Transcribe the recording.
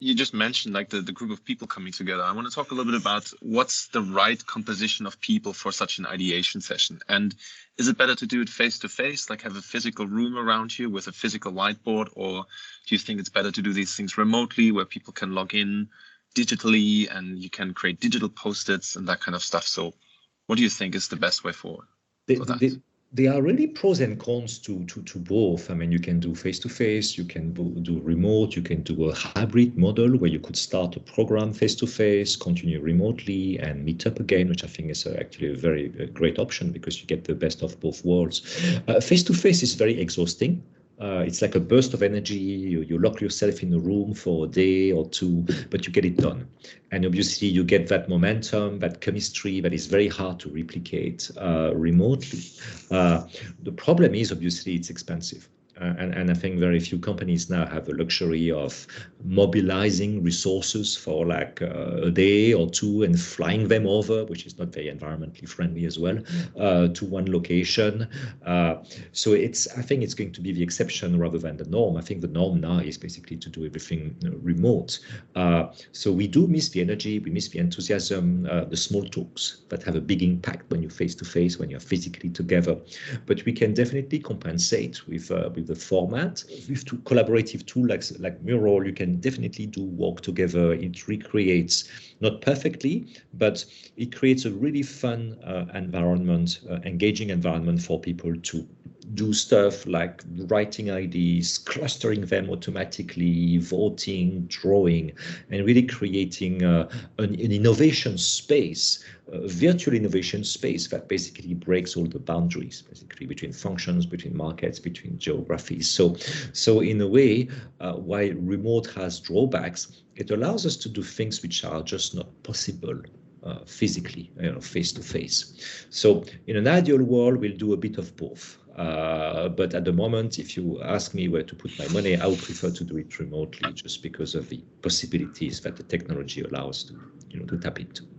You just mentioned like the group of people coming together. I want to talk a little bit about what's the right composition of people for such an ideation session. And is it better to do it face to face, like have a physical room around you with a physical whiteboard, or do you think it's better to do these things remotely where people can log in digitally and you can create digital post-its and that kind of stuff? So what do you think is the best way forward for that? There are really pros and cons to both. I mean, you can do face-to-face, you can do remote, you can do a hybrid model where you could start a program face-to-face, continue remotely, and meet up again, which I think is actually a very great option because you get the best of both worlds. Face-to-face is very exhausting. It's like a burst of energy. You lock yourself in a room for a day or two, but you get it done. And obviously, you get that momentum, that chemistry that is very hard to replicate remotely. The problem is, obviously, it's expensive. And I think very few companies now have the luxury of mobilizing resources for like a day or two and flying them over, which is not very environmentally friendly as well, to one location. So I think it's going to be the exception rather than the norm. I think the norm now is basically to do everything remote. So we do miss the energy, we miss the enthusiasm, the small talks that have a big impact when you're face to face, when you're physically together. But we can definitely compensate with the format. With collaborative tools like Mural, you can definitely do work together. It recreates, not perfectly, but it creates a really fun environment, engaging environment for people to do stuff like writing ideas, clustering them automatically, voting, drawing, and really creating an innovation space, a virtual innovation space that basically breaks all the boundaries, basically between functions, between markets, between geographies. So in a way, while remote has drawbacks, it allows us to do things which are just not possible physically, face to face. So in an ideal world, we'll do a bit of both. But at the moment, if you ask me where to put my money, I would prefer to do it remotely just because of the possibilities that the technology allows to tap into.